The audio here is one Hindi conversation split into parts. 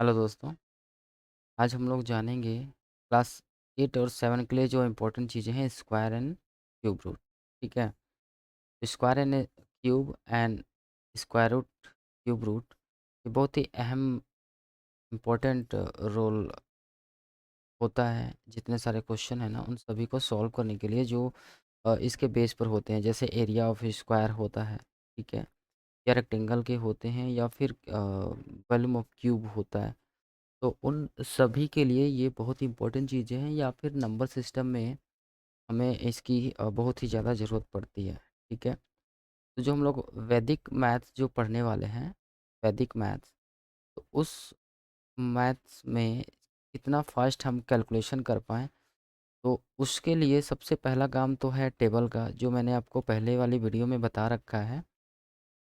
हेलो दोस्तों, आज हम लोग जानेंगे क्लास 8 और 7 के लिए जो इम्पोर्टेंट चीज़ें हैं स्क्वायर एंड क्यूब रूट। ठीक है? Square and cube and square root, cube root ये बहुत ही अहम इम्पोर्टेंट रोल होता है। जितने सारे क्वेश्चन हैं ना उन सभी को सॉल्व करने के लिए जो इसके बेस पर होते हैं, जैसे एरिया ऑफ स्क्वायर होता है। ठीक है? या रेक्टेंगल के होते हैं या फिर वॉल्यूम ऑफ क्यूब होता है। तो उन सभी के लिए ये बहुत ही इम्पोर्टेंट चीज़ें हैं, या फिर नंबर सिस्टम में हमें इसकी बहुत ही ज़्यादा ज़रूरत पड़ती है। ठीक है? तो जो हम लोग वैदिक मैथ्स जो पढ़ने वाले हैं, वैदिक मैथ्स, तो उस मैथ्स में कितना फास्ट हम कैलकुलेशन कर पाएँ, तो उसके लिए सबसे पहला काम तो है टेबल का, जो मैंने आपको पहले वाली वीडियो में बता रखा है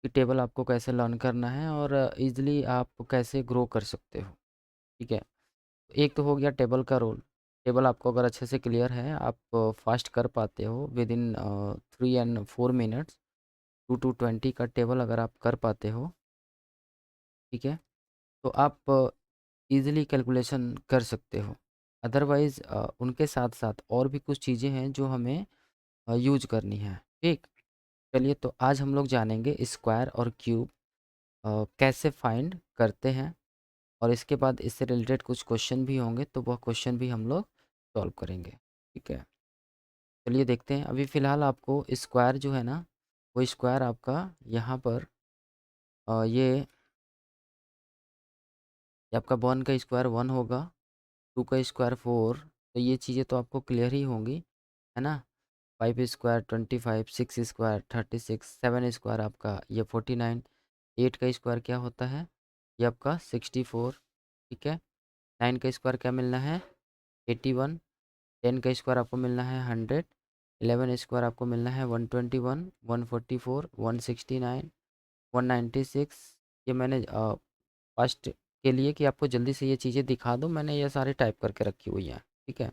कि टेबल आपको कैसे लर्न करना है और ईज़िली आप कैसे ग्रो कर सकते हो। ठीक है? एक तो हो गया टेबल का रोल। टेबल आपको अगर अच्छे से क्लियर है, आप फास्ट कर पाते हो within 3 and 4 minutes, 2 to 20 का टेबल अगर आप कर पाते हो, ठीक है? तो आप ईज़िली कैलकुलेशन कर सकते हो। अदरवाइज़ उनके साथ-साथ और भी कुछ चीज़ें हैं जो हमें यूज़ करनी है, ठीक? चलिए, तो आज हम लोग जानेंगे स्क्वायर और क्यूब कैसे फाइंड करते हैं, और इसके बाद इससे रिलेटेड कुछ क्वेश्चन भी होंगे, तो वह क्वेश्चन भी हम लोग सॉल्व करेंगे। ठीक है? चलिए देखते हैं। अभी फ़िलहाल आपको स्क्वायर जो है ना, वो स्क्वायर आपका यहाँ पर ये आपका 1 का स्क्वायर 1 होगा, 2 का स्क्वायर 4, तो ये चीज़ें तो आपको क्लियर ही होंगी, है ना? 5 स्क्वायर 25, 6 स्क्वायर 36, 7 स्क्वायर आपका ये 49, 8 का स्क्वायर क्या होता है? ये आपका 64, ठीक है? 9 का स्क्वायर क्या मिलना है? 81, 10 का स्क्वायर आपको मिलना है 100, 11 स्क्वायर आपको मिलना है 121, 144, 169, 196। ये मैंने फर्स्ट के लिए कि आपको जल्दी से ये चीज़ें दिखा दूँ, मैंने ये सारी टाइप करके रखी हुई हैं। ठीक है?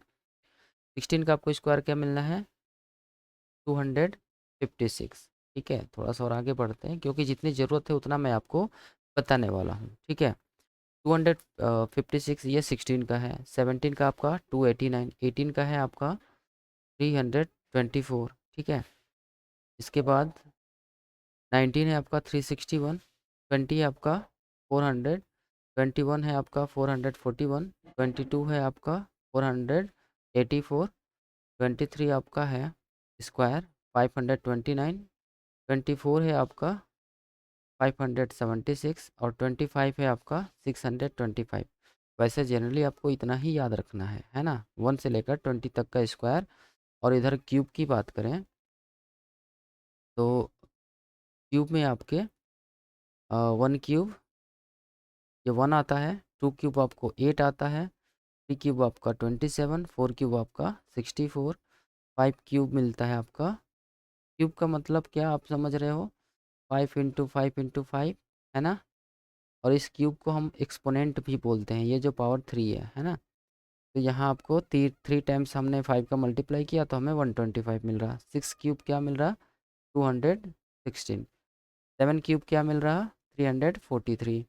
16 का आपको स्क्वायर क्या मिलना है? 256। ठीक है? थोड़ा सा और आगे बढ़ते हैं, क्योंकि जितनी ज़रूरत है उतना मैं आपको बताने वाला हूँ। ठीक है? 256 ये 16 का है। 17 का आपका 289, 18 का है आपका 324। ठीक है? इसके बाद 19 है आपका 361, 20 है आपका 400, 21 है आपका 441, 22 है आपका 484, 23 आपका है स्क्वायर 529, 24 है आपका 576, और 25 है आपका 625। वैसे जनरली आपको इतना ही याद रखना है ना? 1 से लेकर 20 तक का स्क्वायर। और इधर क्यूब की बात करें, तो क्यूब में आपके 1 क्यूब ये 1 आता है, 2 क्यूब आपको 8 आता है, 3 क्यूब आपका 27, 4 क्यूब आपका 64, 5 क्यूब मिलता है आपका। क्यूब का मतलब क्या आप समझ रहे हो? 5 इंटू 5 इंटू 5, है ना? और इस क्यूब को हम एक्सपोनेंट भी बोलते हैं, ये जो पावर 3 है ना? तो यहाँ आपको 3 टाइम्स हमने 5 का मल्टीप्लाई किया तो हमें 125 मिल रहा। 6 क्यूब क्या मिल रहा? 216। 7 क्यूब क्या मिल रहा? 343।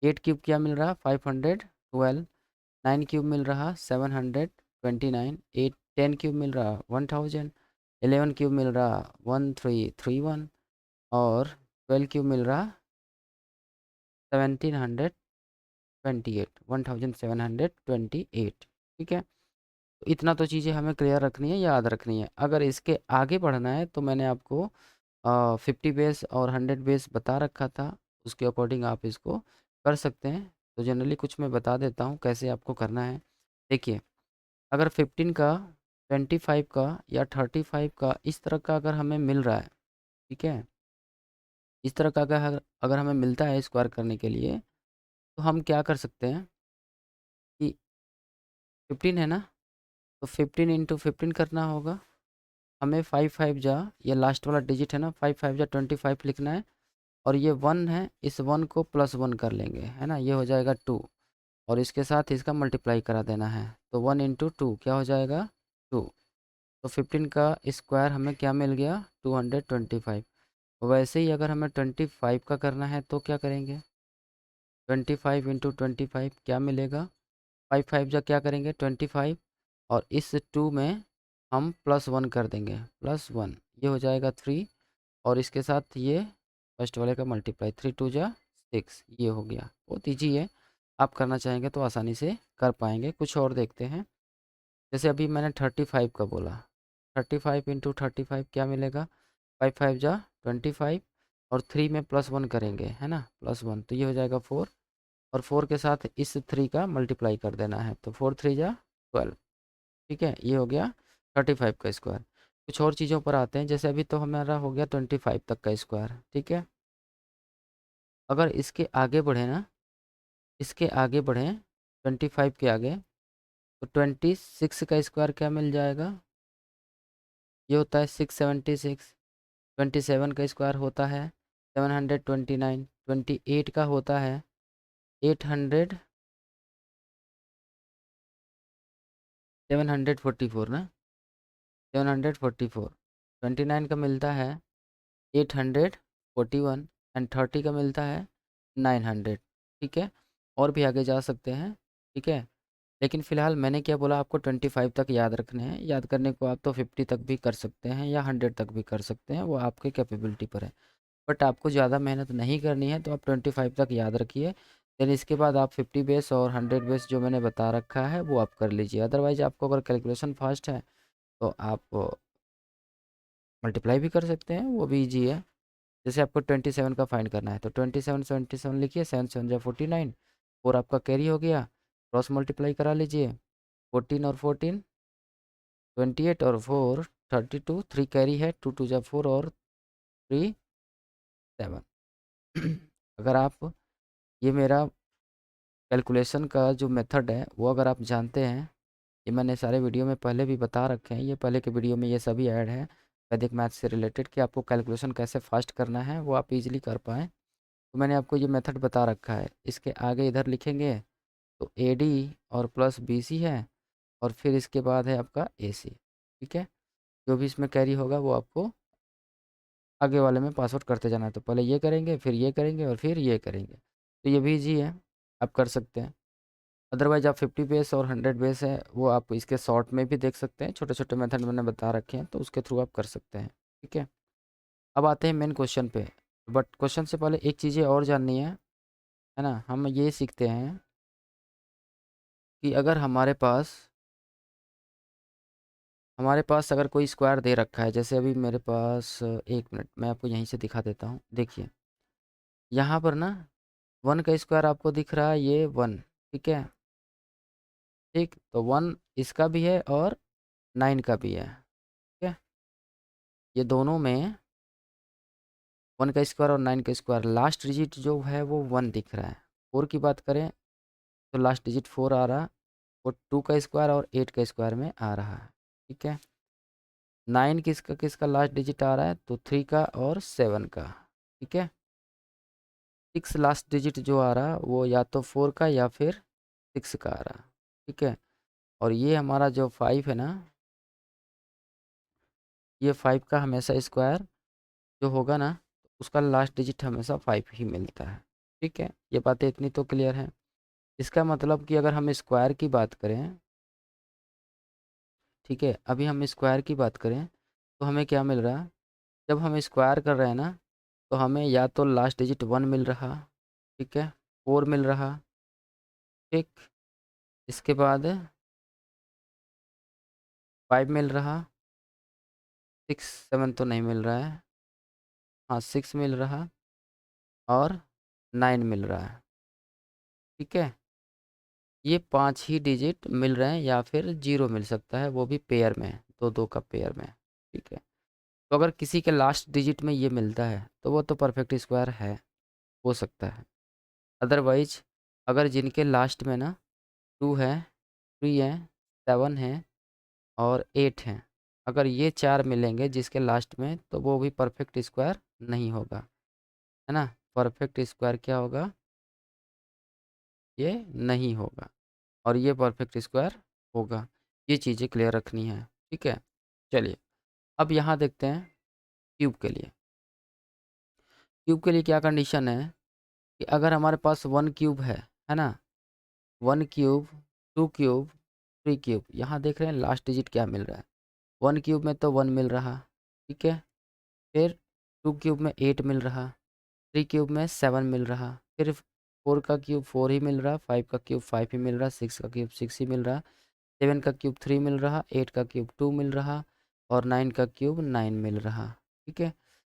8 क्यूब क्या मिल रहा? 512। 9 क्यूब मिल रहा 729। 8 10 क्यूब मिल रहा 1000। 11 क्यूब मिल रहा 1331। और 12 क्यूब मिल रहा 1728, 1728। ठीक है? तो इतना तो चीज़ें हमें क्लियर रखनी है, याद रखनी है। अगर इसके आगे बढ़ना है तो मैंने आपको 50 बेस और 100 बेस बता रखा था, उसके अकॉर्डिंग आप इसको कर सकते हैं। तो जनरली कुछ मैं बता देता हूँ कैसे आपको करना है। देखिए, अगर 15 का, 25 का या 35 का इस तरह का अगर हमें मिल रहा है, ठीक है? इस तरह का अगर अगर हमें मिलता है स्क्वायर करने के लिए, तो हम क्या कर सकते हैं कि 15 है ना, तो 15 इंटू 15 करना होगा। हमें 5 5 जा, ये लास्ट वाला डिजिट है ना, 5 5 जा 25 लिखना है। और ये 1 है, इस 1 को +1 कर लेंगे, है ना? ये हो जाएगा 2, और इसके साथ इसका मल्टीप्लाई करा देना है। तो 1 इंटू 2 क्या हो जाएगा? 2। तो 15 का स्क्वायर हमें क्या मिल गया? 225। वैसे ही अगर हमें 25 का करना है तो क्या करेंगे? 25 इंटू 25 क्या मिलेगा, 5 5 जा क्या करेंगे 25, और इस 2 में हम +1 कर देंगे, +1 ये हो जाएगा 3, और इसके साथ ये फर्स्ट वाले का मल्टीप्लाई, 3 2 जा 6, ये हो गया। बहुत ईजी है, आप करना चाहेंगे तो आसानी से कर पाएंगे। कुछ और देखते हैं, जैसे अभी मैंने 35 का बोला, 35 इंटू 35 क्या मिलेगा, 5 5 जा 25, और 3 में +1 करेंगे, है ना, +1 तो ये हो जाएगा 4, और 4 के साथ इस 3 का मल्टीप्लाई कर देना है, तो 4 3 जा 12। ठीक है, ये हो गया 35 का स्क्वायर। कुछ और चीज़ों पर आते हैं, जैसे अभी तो हमारा हो गया 25 तक का स्क्वायर। ठीक है, अगर इसके आगे बढ़े ना, इसके आगे बढ़ें 25 के आगे, तो 26 का स्क्वायर क्या मिल जाएगा, ये होता है 676। 27 का स्क्वायर होता है 729। 28 का होता है 800, 744 ना, 744। 29 का मिलता है 841, एंड 30 का मिलता है 900। ठीक है, और भी आगे जा सकते हैं। ठीक है, लेकिन फ़िलहाल मैंने क्या बोला, आपको 25 तक याद रखने हैं। याद करने को आप तो 50 तक भी कर सकते हैं या 100 तक भी कर सकते हैं, वो आपके कैपेबिलिटी पर है। बट आपको ज़्यादा मेहनत नहीं करनी है, तो आप 25 तक याद रखिए। देन इसके बाद आप 50 बेस और 100 बेस जो मैंने बता रखा है वो आप कर लीजिए। अदरवाइज़ आपको अगर कैलकुलेशन फास्ट है तो आप मल्टीप्लाई भी कर सकते हैं, वो भी ईजी है। जैसे आपको 27 का फाइंड करना है, तो 27 77 लिखिए, 7 7 जा 49, और आपका कैरी हो गया, क्रॉस मल्टीप्लाई करा लीजिए, 14 और 14 28, और 4 32, 3 कैरी है, 2 2 जा 4, और 3 7। अगर आप ये मेरा कैलकुलेशन का जो मेथड है वो अगर आप जानते हैं, ये मैंने सारे वीडियो में पहले भी बता रखे हैं, ये पहले के वीडियो में ये सभी ऐड है वैदिक मैथ से रिलेटेड, कि आपको कैलकुलेशन कैसे फास्ट करना है वो आप इजीली कर पाएँ। तो मैंने आपको ये मेथड बता रखा है। इसके आगे इधर लिखेंगे तो AD और प्लस BC है, और फिर इसके बाद है आपका AC। ठीक है, जो भी इसमें कैरी होगा वो आपको आगे वाले में पास आउट करते जाना है। तो पहले ये करेंगे, फिर ये करेंगे, और फिर ये करेंगे। तो ये भी ईजी है, आप कर सकते हैं। अदरवाइज़ आप 50 बेस और 100 बेस है वो आप इसके शॉर्ट में भी देख सकते हैं, छोटे छोटे मेथड मैंने बता रखे हैं, तो उसके थ्रू आप कर सकते हैं। ठीक है, अब आते हैं मेन क्वेश्चन पे। बट क्वेश्चन से पहले एक चीज़ें और जाननी है ना, हम ये सीखते हैं कि अगर हमारे पास अगर कोई स्क्वायर दे रखा है, जैसे अभी मेरे पास, एक मिनट मैं आपको यहीं से दिखा देता हूँ। देखिए यहाँ पर ना 1 का स्क्वायर आपको दिख रहा है, ये 1। ठीक है, ठीक, तो 1 इसका भी है और 9 का भी है। ठीक है, ये दोनों में 1 का स्क्वायर और 9 का स्क्वायर, लास्ट डिजिट जो है वो 1 दिख रहा है। 4 की बात करें तो लास्ट डिजिट 4 आ रहा, वो 2 का स्क्वायर और 8 का स्क्वायर में आ रहा है। ठीक है, 9 किसका किसका लास्ट डिजिट आ रहा है, तो 3 का और 7 का। ठीक है, 6 लास्ट डिजिट जो आ रहा वो या तो 4 का या फिर 6 का आ रहा। ठीक है, और ये हमारा जो 5 है ना, ये 5 का हमेशा स्क्वायर जो होगा ना, उसका लास्ट डिजिट हमेशा 5 ही मिलता है। ठीक है, ये बातें इतनी तो क्लियर है। इसका मतलब कि अगर हम स्क्वायर की बात करें, ठीक है, अभी हम स्क्वायर की बात करें तो हमें क्या मिल रहा है, जब हम स्क्वायर कर रहे हैं ना, तो हमें या तो लास्ट डिजिट 1 मिल रहा, ठीक है, 4 मिल रहा, ठीक, इसके बाद 5 मिल रहा, 6 7 तो नहीं मिल रहा है, हाँ 6 मिल रहा, और 9 मिल रहा है। ठीक है, ये 5 ही डिजिट मिल रहे हैं, या फिर 0 मिल सकता है, वो भी पेयर में, दो दो का पेयर में। ठीक है, तो अगर किसी के लास्ट डिजिट में ये मिलता है तो वो तो परफेक्ट स्क्वायर है, हो सकता है। अदरवाइज अगर जिनके लास्ट में ना 2 है, 3 है, 7 है, और 8 हैं, अगर ये 4 मिलेंगे जिसके लास्ट में, तो वो भी परफेक्ट स्क्वायर नहीं होगा, है ना। परफेक्ट स्क्वायर क्या होगा, ये नहीं होगा, और ये परफेक्ट स्क्वायर होगा। ये चीज़ें क्लियर रखनी है। ठीक है, चलिए अब यहाँ देखते हैं क्यूब के लिए। क्यूब के लिए क्या कंडीशन है, कि अगर हमारे पास 1 क्यूब है ना? 1 क्यूब, 2 क्यूब, 3 क्यूब, यहाँ देख रहे हैं लास्ट डिजिट क्या मिल रहा है? 1 क्यूब में तो 1 मिल रहा, ठीक है? फिर 2 क्यूब में 8 मिल रहा, 3 क्यूब में 7 मिल रहा, फिर 4 का क्यूब 4 ही मिल रहा, 5 का क्यूब 5 ही मिल रहा, 6 का क्यूब 6 ही मिल रहा, 7 का क्यूब 3 मिल रहा, 8 का क्यूब 2 मिल रहा और 9 का क्यूब 9 मिल रहा, ठीक है?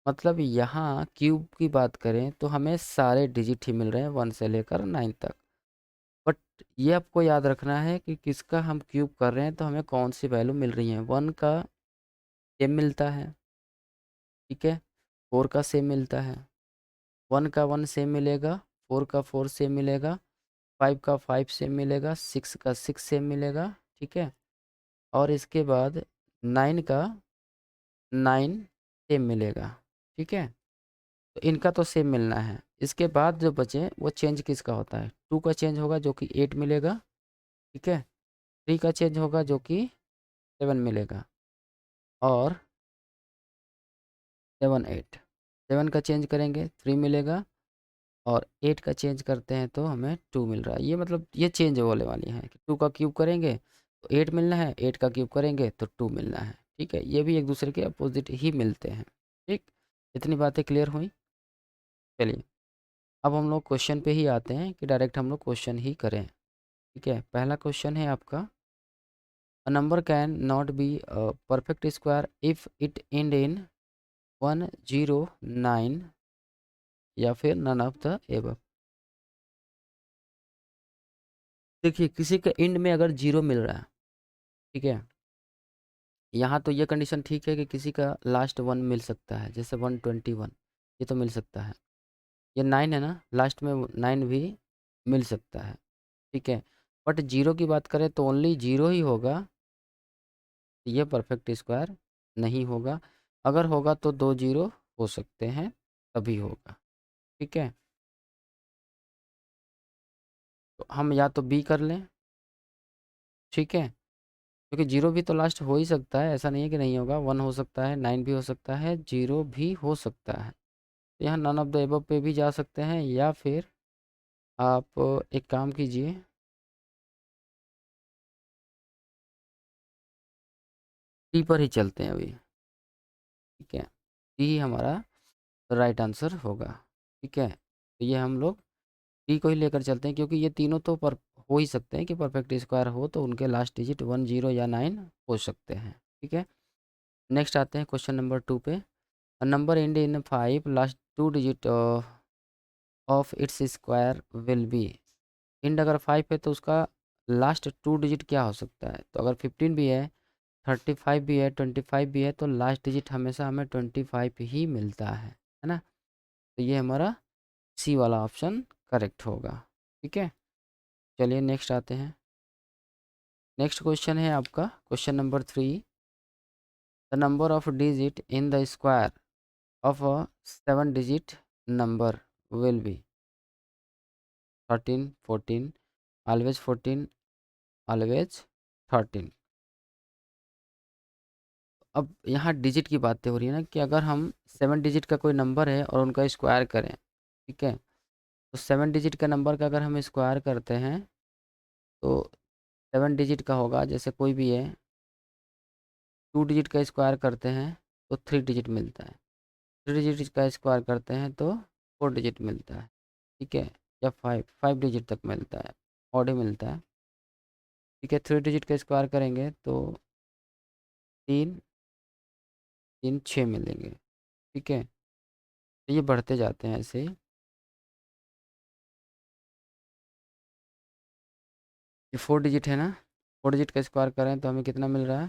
मतलब यहाँ क्यूब की बात करें तो हमें सारे डिजिट ही मिल रहे हैं 1 से लेकर 9 तक। बट ये आपको याद रखना है कि किसका हम क्यूब कर रहे हैं तो हमें कौन सी वैल्यू मिल रही है। 1 का सेम मिलता है, ठीक है? 4 का सेम मिलता है, 1 का 1 सेम मिलेगा, 4 का 4 सेम मिलेगा, 5 का 5 सेम मिलेगा, 6 का 6 सेम मिलेगा, ठीक है? और इसके बाद 9 का 9 सेम मिलेगा, ठीक है? तो इनका तो सेम मिलना है। इसके बाद जो बचे वो चेंज किसका होता है? 2 का चेंज होगा जो कि 8 मिलेगा, ठीक है? 3 का चेंज होगा जो कि 7 मिलेगा और 7 8, 7 का चेंज करेंगे 3 मिलेगा और 8 का चेंज करते हैं तो हमें 2 मिल रहा है। ये मतलब ये चेंज होने वाली है कि 2 का क्यूब करेंगे तो 8 मिलना है, 8 का क्यूब करेंगे तो 2 मिलना है, ठीक है? ये भी एक दूसरे के अपोजिट ही मिलते हैं, ठीक? इतनी बातें क्लियर हुई? चलिए अब हम लोग क्वेश्चन पे ही आते हैं कि डायरेक्ट हम लोग क्वेश्चन ही करें, ठीक है? पहला क्वेश्चन है आपका, a number can not be a perfect square if it and in 1 0 9 या फिर नन ऑफ द एबव। देखिए किसी का एंड में अगर 0 मिल रहा है, ठीक है? यहाँ तो ये कंडीशन ठीक है कि किसी का लास्ट 1 मिल सकता है, जैसे 121 ये तो मिल सकता है। ये 9 है ना, लास्ट में 9 भी मिल सकता है, ठीक है? बट 0 की बात करें तो ओनली 0 ही होगा, ये परफेक्ट स्क्वायर नहीं होगा। अगर होगा तो 2 0 हो सकते हैं तभी होगा, ठीक है? तो हम या तो बी कर लें, ठीक है? क्योंकि 0 भी तो लास्ट हो ही सकता है, ऐसा नहीं है कि नहीं होगा। 1 हो सकता है, 9 भी हो सकता है, 0 भी हो सकता है। तो यहाँ नन ऑफ द एबव पे भी जा सकते हैं या फिर आप एक काम कीजिए, डी पर ही चलते हैं अभी, ठीक है? डी ही हमारा राइट आंसर होगा, ठीक है? तो ये हम लोग डी को ही लेकर चलते हैं क्योंकि ये तीनों तो पर हो ही सकते हैं कि परफेक्ट स्क्वायर हो तो उनके लास्ट डिजिट 1 0 या 9 हो सकते हैं, ठीक है? नेक्स्ट आते हैं क्वेश्चन नंबर 2 पे। A number and in 5 last 2 digit of its square will B. And अगर 5 है तो उसका लास्ट 2 डिजिट क्या हो सकता है? तो अगर 15 भी है, 35 भी है, 25 भी है तो लास्ट डिजिट हमेशा हमें 25 ही मिलता है ना? तो ये हमारा सी वाला ऑप्शन करेक्ट होगा, ठीक है? चलिए नेक्स्ट आते हैं। नेक्स्ट क्वेश्चन है आपका question number 3, the number of digit in the square of a 7 digit number will be 13 14 always 14 always 13। अब यहाँ डिजिट की बातें हो रही है ना कि अगर हम 7 डिजिट का कोई नंबर है और उनका स्क्वायर करें, ठीक है? तो 7 डिजिट का नंबर का अगर हम स्क्वायर करते हैं तो 7 डिजिट का होगा, जैसे कोई भी है 2 डिजिट का स्क्वायर करते हैं तो 3 डिजिट मिलता है, 3 डिजिट का स्क्वायर करते हैं तो 4 डिजिट मिलता है, ठीक है? या 5 डिजिट तक मिलता है, ऑड ही मिलता है, ठीक है? 3 डिजिट का स्क्वायर करेंगे तो 3 3 6 मिलेंगे, ठीक है? तो ये बढ़ते जाते हैं ऐसे ही। ये 4 डिजिट है ना, 4 डिजिट का स्क्वायर करें तो हमें कितना मिल रहा है?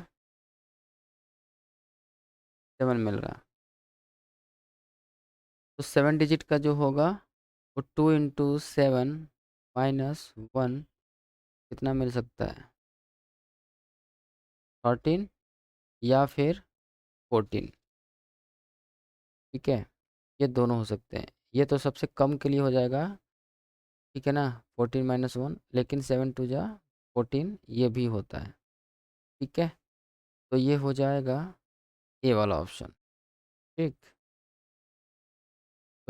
7 मिल रहा है। तो 7 डिजिट का जो होगा वो 2 इंटू 7 माइनस 1 कितना मिल सकता है? 13 या फिर 14, ठीक है? ये दोनों हो सकते हैं। ये तो सबसे कम के लिए हो जाएगा, ठीक है ना? 14 माइनस 1, लेकिन 7 टू जा 14 ये भी होता है, ठीक है? तो ये हो जाएगा ए वाला ऑप्शन, ठीक?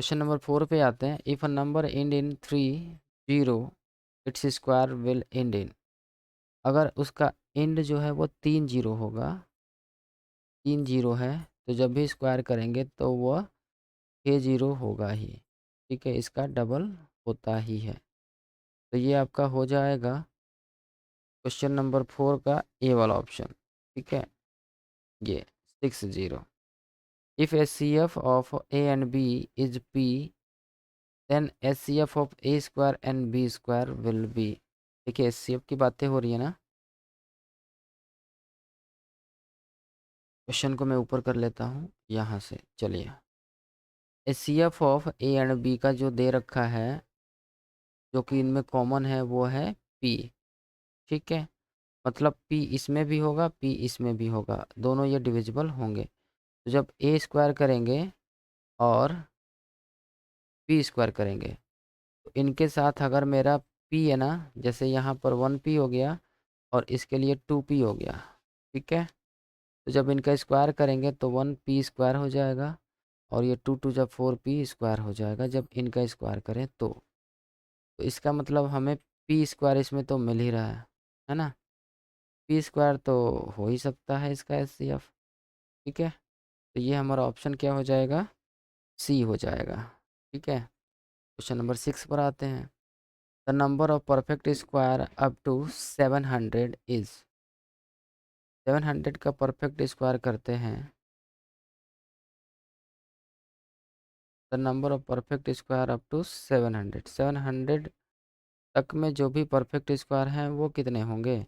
क्वेश्चन नंबर 4 पे आते हैं। If a number and in 30, its square will and in. अगर उसका एंड जो है वो 30 होगा, 30 है, तो जब भी स्क्वायर करेंगे तो वह 60 होगा ही। ठीक है, इसका डबल होता ही है। तो ये आपका हो जाएगा क्वेश्चन नंबर 4 का ए वाला ऑप्शन। ठीक है, ये 60। If H C F of A and B is P, then H C F of A square and B square will be. देखिए एच सी एफ की बातें हो रही है ना। क्वेश्चन को मैं ऊपर कर लेता हूँ यहाँ से, चलिए। H C F of A and B का जो दे रखा है, जो कि इनमें कॉमन है, वो है पी। ठीक है, मतलब पी इसमें भी होगा, पी इसमें भी होगा, दोनों ये डिविजिबल होंगे। तो जब ए स्क्वायर करेंगे और पी स्क्वायर करेंगे, तो इनके साथ अगर मेरा पी है ना, जैसे यहाँ पर 1p हो गया और इसके लिए 2p हो गया। ठीक है, तो जब इनका स्क्वायर करेंगे तो 1p स्क्वायर हो जाएगा और ये 2 जब 4p स्क्वायर हो जाएगा जब इनका स्क्वायर करें तो इसका मतलब हमें पी स्क्वायर इसमें तो मिल ही रहा है ना। पी स्क्वायर तो हो ही सकता है इसका एच सी एफ। ठीक है, तो ये हमारा ऑप्शन क्या हो जाएगा, सी हो जाएगा। ठीक है, क्वेश्चन नंबर 6 पर आते हैं। The number of perfect square up to 700 is. 700 का परफेक्ट स्क्वायर करते हैं। The number of perfect square up to 700, 700 तक में जो भी परफेक्ट स्क्वायर हैं वो कितने होंगे।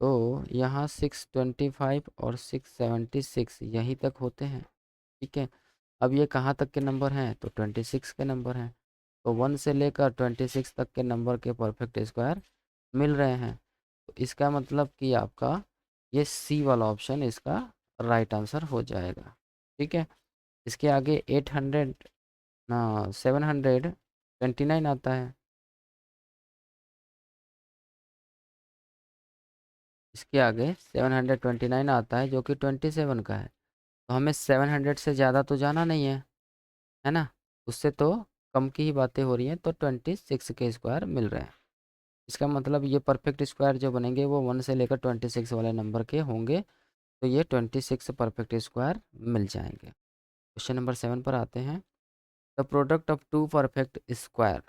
तो यहाँ 625 और 676 यहीं तक होते हैं। ठीक है, अब ये कहाँ तक के नंबर हैं, तो 26 के नंबर हैं। तो 1 से लेकर 26 तक के नंबर के परफेक्ट स्क्वायर मिल रहे हैं। तो इसका मतलब कि आपका ये सी वाला ऑप्शन इसका राइट आंसर हो जाएगा। ठीक है, इसके आगे 800 ना 729 आता है। इसके आगे 729 आता है जो कि 27 का है। तो हमें 700 से ज़्यादा तो जाना नहीं है ना। उससे तो कम की ही बातें हो रही हैं, तो 26 के स्क्वायर मिल रहे हैं। इसका मतलब ये परफेक्ट स्क्वायर जो बनेंगे वो 1 से लेकर 26 वाले नंबर के होंगे। तो ये 26 परफेक्ट स्क्वायर मिल जाएंगे। क्वेश्चन नंबर 7 पर आते हैं। The product of two perfect square.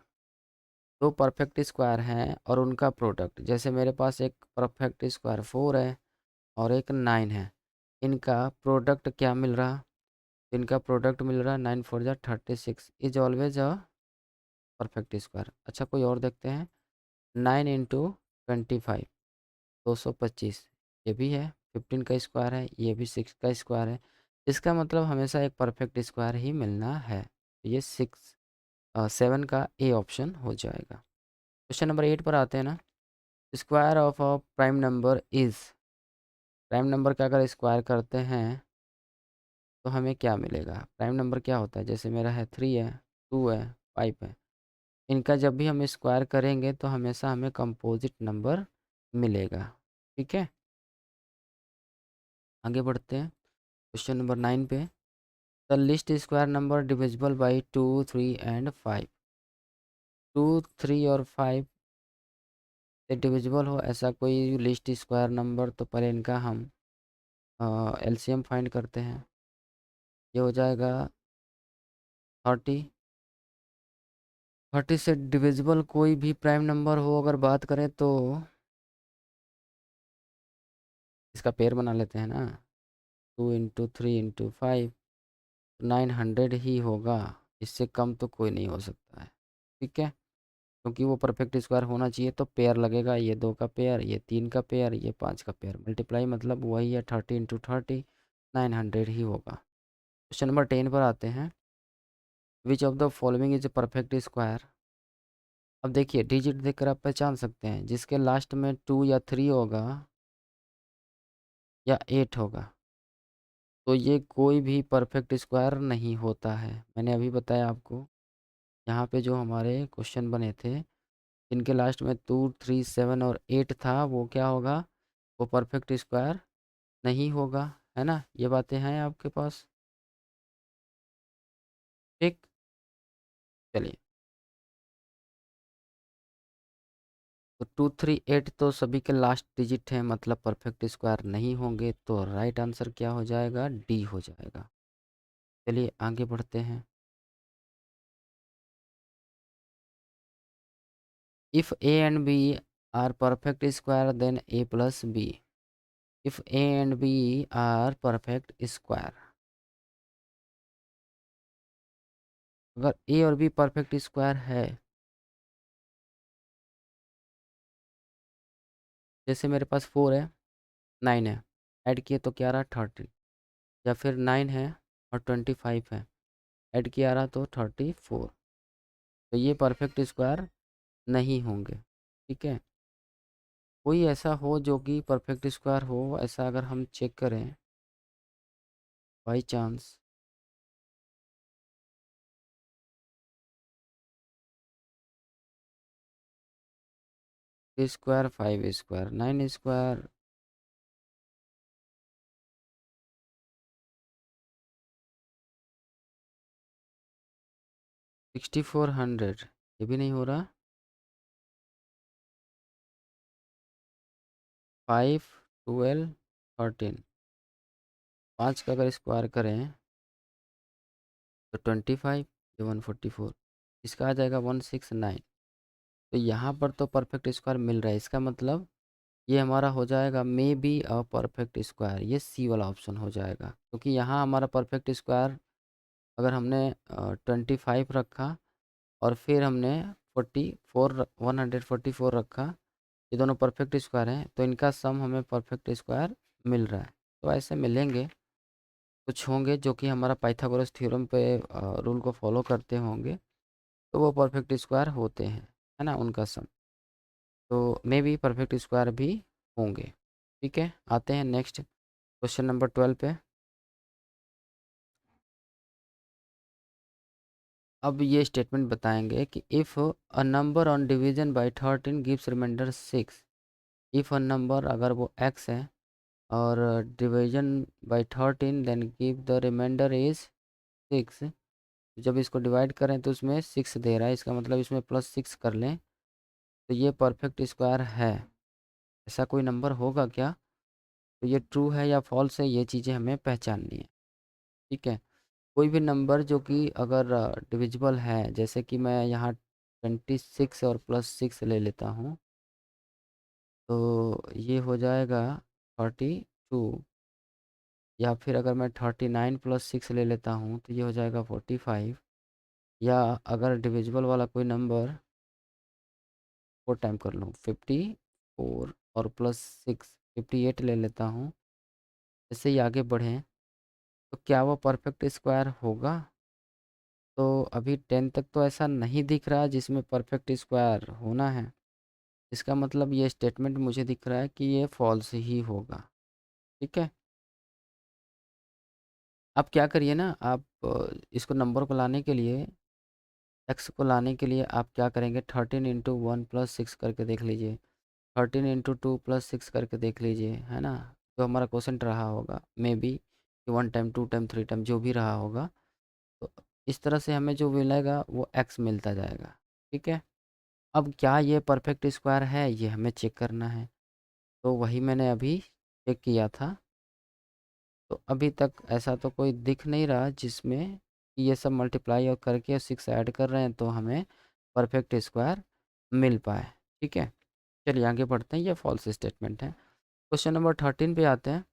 दो परफेक्ट स्क्वायर हैं और उनका प्रोडक्ट, जैसे मेरे पास एक परफेक्ट स्क्वायर 4 है और एक 9 है। इनका प्रोडक्ट क्या मिल रहा, इनका प्रोडक्ट मिल रहा 9 4 जा 36 is always a perfect square. अच्छा कोई और देखते हैं। 9 इंटू 25 225, ये भी है। 15 का स्क्वायर है, ये भी 6 का स्क्वायर है। इसका मतलब हमेशा एक परफेक्ट स्क्वायर ही मिलना है। तो ये 7 का ए ऑप्शन हो जाएगा। क्वेश्चन नंबर 8 पर आते हैं ना। Square of a prime number is. Prime number का अगर स्क्वायर करते हैं तो हमें क्या मिलेगा। प्राइम नंबर क्या होता है, जैसे मेरा है 3 है, 2 है, 5 है। इनका जब भी हम स्क्वायर करेंगे तो हमेशा हमें कंपोजिट नंबर मिलेगा। ठीक है, आगे बढ़ते हैं क्वेश्चन नंबर 9 पे। The list square number divisible by 2 3 and 5। 2 3 और 5 से डिविजिबल हो ऐसा कोई लिस्ट स्क्वायर नंबर, तो पहले इनका हम एलसीएम फाइंड करते हैं। ये हो जाएगा 30। 30 से डिविजिबल कोई भी प्राइम नंबर हो अगर बात करें तो इसका पेयर बना लेते हैं ना। 2 इंटू 3 इंटू 5, 900 ही होगा। इससे कम तो कोई नहीं हो सकता है। ठीक है, क्योंकि वो परफेक्ट स्क्वायर होना चाहिए तो पेयर लगेगा। ये 2 का पेयर, ये 3 का पेयर, ये 5 का पेयर, मल्टीप्लाई मतलब वही है 30 इंटू 30, 900 ही होगा। क्वेश्चन नंबर 10 पर आते हैं। Which of the following is perfect square. अब देखिए डिजिट देखकर आप पहचान सकते हैं, जिसके लास्ट में 2 या 3 होगा या 8 होगा, तो ये कोई भी परफेक्ट स्क्वायर नहीं होता है। मैंने अभी बताया आपको, यहाँ पे जो हमारे क्वेश्चन बने थे इनके लास्ट में 2 3 7 और 8 था, वो क्या होगा, वो परफेक्ट स्क्वायर नहीं होगा। है ना, ये बातें हैं आपके पास। ठीक, चलिए, तो 238 तो सभी के लास्ट डिजिट हैं, मतलब परफेक्ट स्क्वायर नहीं होंगे, तो राइट आंसर क्या हो जाएगा, डी हो जाएगा। चलिए आगे बढ़ते हैं। If A and B are perfect square then A plus B. If A and B are perfect square, अगर ए और बी परफेक्ट स्क्वायर है, जैसे मेरे पास 4 है, 9 है, ऐड किए तो क्या रहा, 30, या फिर 9 है और 25 है, ऐड किया रहा तो 34, तो ये परफेक्ट स्क्वायर नहीं होंगे। ठीक है, कोई ऐसा हो जो कि परफेक्ट स्क्वायर हो, ऐसा अगर हम चेक करें by chance, square 5 square 9 square, 6400, ये भी नहीं हो रहा। 5 12 13, 5 का अगर स्क्वायर करें तो 25, ये 144, इसका आ जाएगा 169। तो यहाँ पर तो परफेक्ट स्क्वायर मिल रहा है, इसका मतलब ये हमारा हो जाएगा may be a perfect square, ये सी वाला ऑप्शन हो जाएगा, क्योंकि यहाँ हमारा परफेक्ट स्क्वायर अगर हमने 25 रखा और फिर हमने 144 रखा, ये दोनों परफेक्ट स्क्वायर हैं, तो इनका सम हमें परफेक्ट स्क्वायर मिल रहा है। तो ऐसे मिलेंगे, कुछ होंगे जो कि हमारा पाइथागोरस थ्योरम पे रूल को फॉलो करते होंगे, तो वो परफेक्ट स्क्वायर होते हैं, है ना, उनका सम। तो मे बी परफेक्ट स्क्वायर भी होंगे। ठीक है, आते हैं नेक्स्ट क्वेश्चन नंबर 12 पे। अब ये स्टेटमेंट बताएंगे कि if a number on division by 13 gives remainder 6। If a number, अगर वो x है और division by 13 then give the remainder is 6। जब इसको डिवाइड करें तो उसमें 6 दे रहा है, इसका मतलब इसमें +6 कर लें, तो ये परफेक्ट स्क्वायर है। ऐसा कोई नंबर होगा क्या, तो ये ट्रू है या फॉल्स है, ये चीज़ें हमें पहचाननी है। ठीक है, कोई भी नंबर जो कि अगर डिविजिबल है, जैसे कि मैं यहाँ 26 और +6 ले लेता हूँ, तो ये हो जाएगा 32, या फिर अगर मैं 39 +6 ले लेता हूँ तो ये हो जाएगा 45, या अगर डिविजिबल वाला कोई नंबर 4 टाइम कर लूँ 54 और +6 58 ले लेता हूँ, इससे ही आगे बढ़ें तो क्या वो परफेक्ट स्क्वायर होगा। तो अभी 10 तक तो ऐसा नहीं दिख रहा जिसमें परफेक्ट स्क्वायर होना है, इसका मतलब ये स्टेटमेंट मुझे दिख रहा है कि ये फॉल्स ही होगा। ठीक है, आप क्या करिए ना, आप इसको नंबर को लाने के लिए, एक्स को लाने के लिए आप क्या करेंगे, 13 × 1 + 6 करके देख लीजिए, 13 × 2 + 6 करके देख लीजिए, है ना। तो हमारा क्वेश्चन रहा होगा मे बी कि 1 टाइम 2 टाइम 3 टाइम जो भी रहा होगा, तो इस तरह से हमें जो मिलेगा वो एक्स मिलता जाएगा। ठीक है, अब क्या ये परफेक्ट स्क्वायर है, ये हमें चेक करना है, तो वही मैंने अभी चेक किया था। तो अभी तक ऐसा तो कोई दिख नहीं रहा जिसमें कि ये सब मल्टीप्लाई और करके 6 ऐड कर रहे हैं तो हमें परफेक्ट स्क्वायर मिल पाए। ठीक है, चलिए आगे बढ़ते हैं, ये फॉल्स स्टेटमेंट है। क्वेश्चन नंबर 13 पे आते हैं।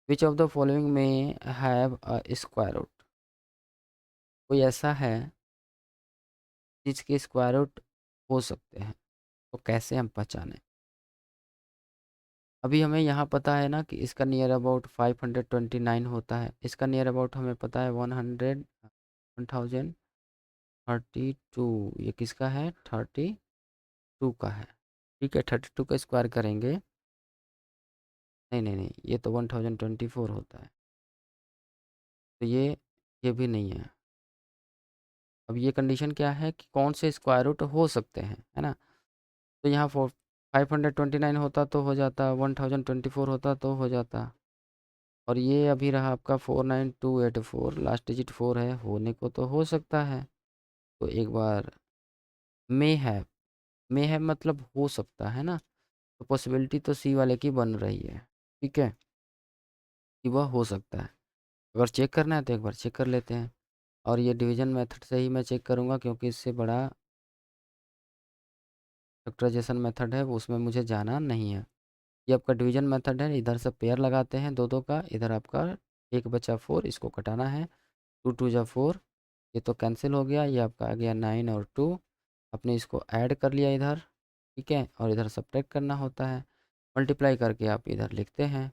विच ऑफ द फॉलोइंग में हैव अ स्क्वायर रूट, कोई ऐसा है जिसके स्क्वायर रूट हो सकते हैं, तो कैसे हम पहचानें। अभी हमें यहाँ पता है ना कि इसका नियर अबाउट 529 होता है, इसका नियर अबाउट हमें पता है 1032, ये किसका है, 32 का है। ठीक है, 32 का स्क्वायर करेंगे, नहीं नहीं नहीं, ये तो 1024 होता है, तो ये भी नहीं है। अब ये कंडीशन क्या है कि कौन से स्क्वायर रूट हो सकते हैं, है ना। तो यहाँ 529 होता तो हो जाता, 1024 होता तो हो जाता, और ये अभी रहा आपका 49284, लास्ट डिजिट 4 है, होने को तो हो सकता है। तो एक बार मे है मतलब हो सकता है ना, तो पॉसिबिलिटी तो सी वाले की बन रही है, ठीक है, कि वह हो सकता है। अगर चेक करना है तो एक बार चेक कर लेते हैं, और ये डिवीजन मेथड से ही मैं चेक करूँगा, क्योंकि इससे बड़ा फैक्टराइजेशन मेथड है वो उसमें मुझे जाना नहीं है। ये आपका डिवीजन मेथड है, इधर से पेयर लगाते हैं दो दो का, इधर आपका एक बचा 4, इसको कटाना है, 2 2 जा 4, ये तो कैंसिल हो गया, ये आपका आ गया 9 और 2, आपने इसको ऐड कर लिया इधर, ठीक है, और इधर सब्ट्रैक्ट करना होता है, मल्टीप्लाई करके आप इधर लिखते हैं,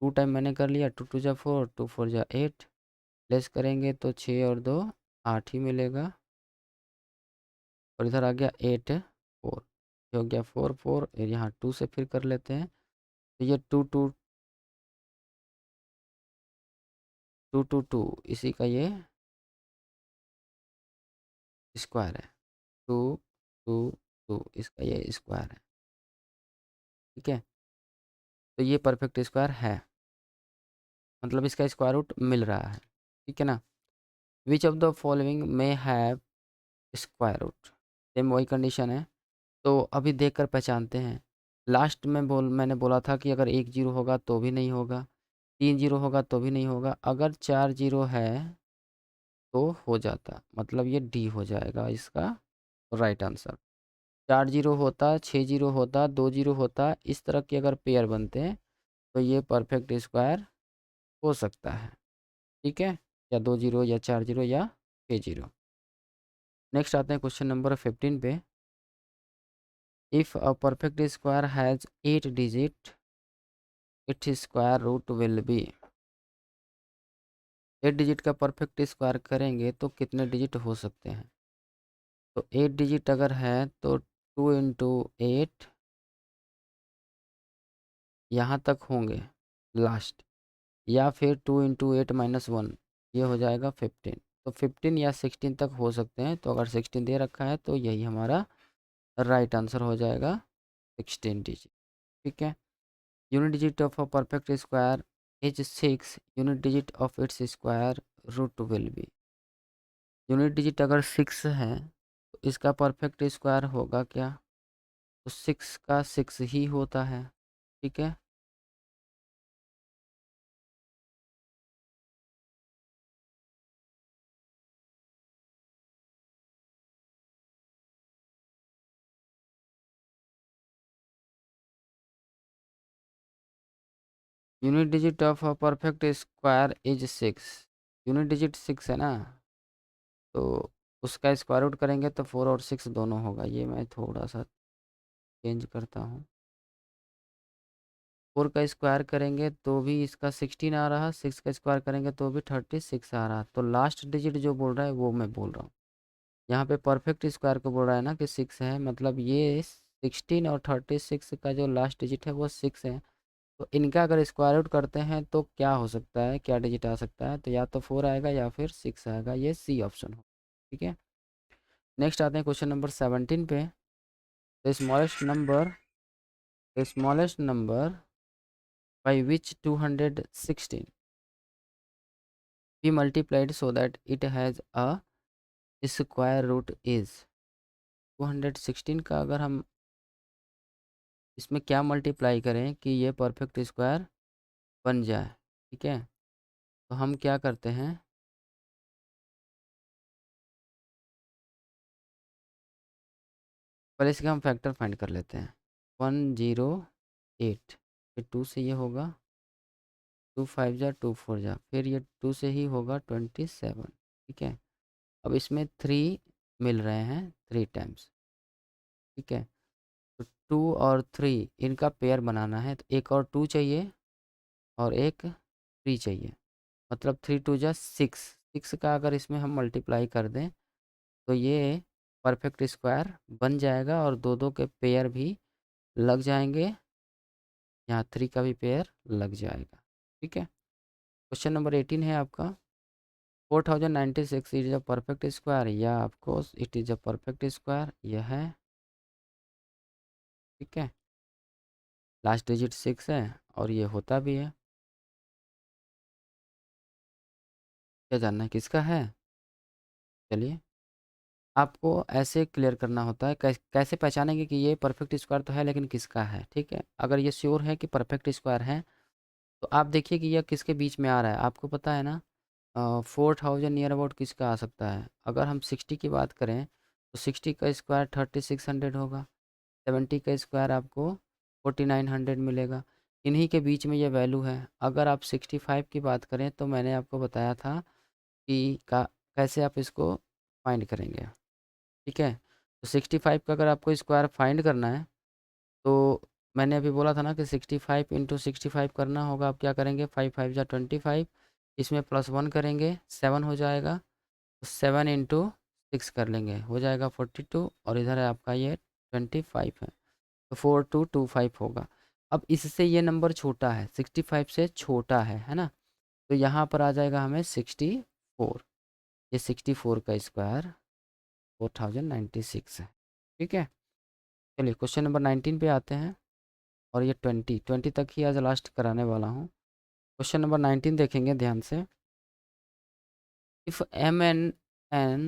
2 टाइम मैंने कर लिया, 2 2 जा 4, 2 4 जा 8, लेस करेंगे तो 6 और 2 8 ही मिलेगा, और इधर आ गया 8 4, ये हो गया 4 4, और यहाँ 2 से फिर कर लेते हैं, तो ये 2 2 2 2 2 इसी का ये स्क्वायर है, 2 2 2 इसका ये स्क्वायर है, ठीक है, तो ये परफेक्ट स्क्वायर है, मतलब इसका स्क्वायर रूट मिल रहा है, ठीक है ना। विच ऑफ द फॉलोइंग में हैव स्क्वायर रूट, सेम वही कंडीशन है, तो अभी देखकर पहचानते हैं। लास्ट में मैंने बोला था कि अगर 1 जीरो होगा तो भी नहीं होगा, 3 जीरो होगा तो भी नहीं होगा, अगर 4 जीरो है तो हो जाता, मतलब ये डी हो जाएगा इसका राइट आंसर। 4 जीरो होता, 6 जीरो होता, 2 जीरो होता, इस तरह के अगर पेयर बनते हैं तो ये परफेक्ट स्क्वायर हो सकता है, ठीक है, या 2 जीरो या 4 जीरो या 6 जीरो। नेक्स्ट आते हैं क्वेश्चन नंबर 15 पे। If a perfect square has 8 digit, it's square root will be. 8 digit का परफेक्ट स्क्वायर करेंगे तो कितने डिजिट हो सकते हैं, तो 8 डिजिट अगर है तो 2 इंटू 8 यहाँ तक होंगे लास्ट, या फिर 2 इंटू 8 माइनस 1, ये हो जाएगा 15, तो 15 या 16 तक हो सकते हैं, तो अगर 16 दे रखा है तो यही हमारा राइट आंसर हो जाएगा, 16 डिजिट, ठीक है। Unit digit of a perfect square is 6, unit digit of its square root will be. Unit digit अगर 6 है तो इसका परफेक्ट स्क्वायर होगा क्या, तो 6 का 6 ही होता है, ठीक है। Unit digit of a perfect square is 6, unit digit 6 है ना, तो उसका स्क्वायर रूट करेंगे तो 4 और 6 दोनों होगा, ये मैं थोड़ा सा चेंज करता हूँ, 4 का स्क्वायर करेंगे तो भी इसका 16 आ रहा, 6 का स्क्वायर करेंगे तो भी 36 आ रहा, तो लास्ट डिजिट जो बोल रहा है वो मैं बोल रहा हूँ, यहाँ पे परफेक्ट स्क्वायर को बोल रहा है ना कि 6 है, मतलब ये 16 और 36 का जो लास्ट डिजिट है वो 6 है, तो इनका अगर स्क्वायर रूट करते हैं तो क्या हो सकता है, क्या डिजिट आ सकता है, तो या तो 4 आएगा या फिर 6 आएगा, ये सी ऑप्शन हो, ठीक है। नेक्स्ट आते हैं क्वेश्चन नंबर 17 पे। The smallest number by which 216 be multiplied so that it has a square root is। 216 का अगर हम इसमें क्या मल्टीप्लाई करें कि ये परफेक्ट स्क्वायर बन जाए, ठीक है, तो हम क्या करते हैं, पहले इसके हम फैक्टर फाइंड कर लेते हैं, 108, फिर 2 से ये होगा, 2 5 जा 2 4 जा, फिर ये 2 से ही होगा 27, ठीक है। अब इसमें 3 मिल रहे हैं 3 टाइम्स, ठीक है, तो 2 और 3 इनका पेयर बनाना है, तो एक और 2 चाहिए और एक 3 चाहिए, मतलब 3 2 जा 6, 6 का अगर इसमें हम मल्टीप्लाई कर दें तो ये परफेक्ट स्क्वायर बन जाएगा, और दो दो के पेयर भी लग जाएंगे, यहाँ 3 का भी पेयर लग जाएगा, ठीक है। क्वेश्चन नंबर 18 है आपका, 4096 इज अ परफेक्ट स्क्वायर, या of course it is a perfect square, यह है, ठीक है, लास्ट डिजिट 6 है और ये होता भी है, क्या जानना है किसका है, चलिए आपको ऐसे क्लियर करना होता है। कैसे पहचानेंगे कि ये परफेक्ट स्क्वायर तो है लेकिन किसका है, ठीक है? अगर ये श्योर है कि परफेक्ट स्क्वायर है, तो आप देखिए कि यह किसके बीच में आ रहा है। आपको पता है ना, 4000 नियर अबाउट किसका आ सकता है? अगर हम 60 की बात करें तो 60 का स्क्वायर 3600 होगा, 70 का स्क्वायर आपको 4900 मिलेगा। इन्हीं के बीच में ये वैल्यू है। अगर आप 65 की बात करें तो मैंने आपको बताया था कि कैसे आप इसको फाइंड करेंगे, ठीक है? तो 65 का अगर आपको स्क्वायर फाइंड करना है, तो मैंने अभी बोला था ना कि 65 इंटू 65 करना होगा। आप क्या करेंगे, 5 5 जा 25, इसमें +1 करेंगे 7 हो जाएगा। तो 7 इंटू 6 कर लेंगे, हो जाएगा 42, और इधर है आपका ये 25 है, तो 4225 होगा। अब इससे ये नंबर छोटा है, 65 से छोटा है ना? तो यहाँ पर आ जाएगा हमें 64। ये 64 का स्क्वायर 4096 है, ठीक है? चलिए क्वेश्चन नंबर 19 पे आते हैं, और ये 20 तक ही आज लास्ट कराने वाला हूँ। क्वेश्चन नंबर 19 देखेंगे ध्यान से। If m and n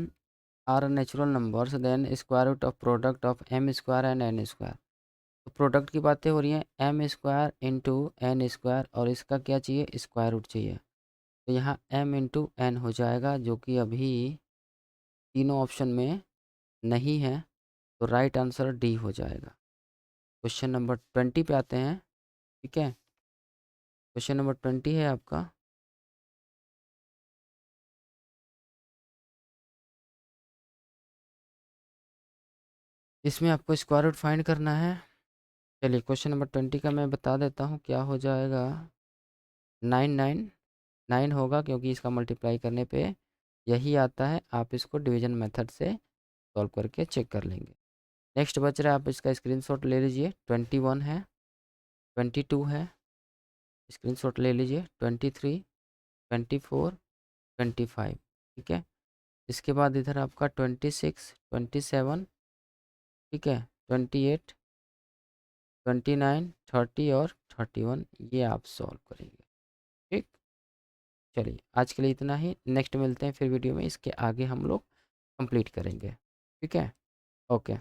are natural numbers, then square root of product of m square and n square. तो प्रोडक्ट की बातें हो रही हैं, m square into N square, और इसका क्या चाहिए, स्क्वायर रूट चाहिए। तो यहाँ m इंटू एन हो जाएगा, जो कि अभी तीनों ऑप्शन में नहीं है, तो राइट आंसर डी हो जाएगा। क्वेश्चन नंबर 20 पे आते हैं, ठीक है? क्वेश्चन नंबर 20 है आपका। इसमें आपको स्क्वायर रूट फाइंड करना है। चलिए क्वेश्चन नंबर 20 का मैं बता देता हूँ क्या हो जाएगा। 9 होगा, क्योंकि इसका मल्टीप्लाई करने पे यही आता है। आप इसको डिवीजन मेथड से सॉल्व करके चेक कर लेंगे। नेक्स्ट बच रहा है, आप इसका स्क्रीनशॉट ले लीजिए। 21 है, 22 है, स्क्रीनशॉट ले लीजिए। 23, 24, 25, ठीक है? इसके बाद इधर आपका 26, 27, ठीक है, 28, 29, 30 और 31, ये आप सॉल्व करेंगे, ठीक? चलिए आज के लिए इतना ही। नेक्स्ट मिलते हैं फिर वीडियो में, इसके आगे हम लोग कंप्लीट करेंगे, ठीक है? ओके।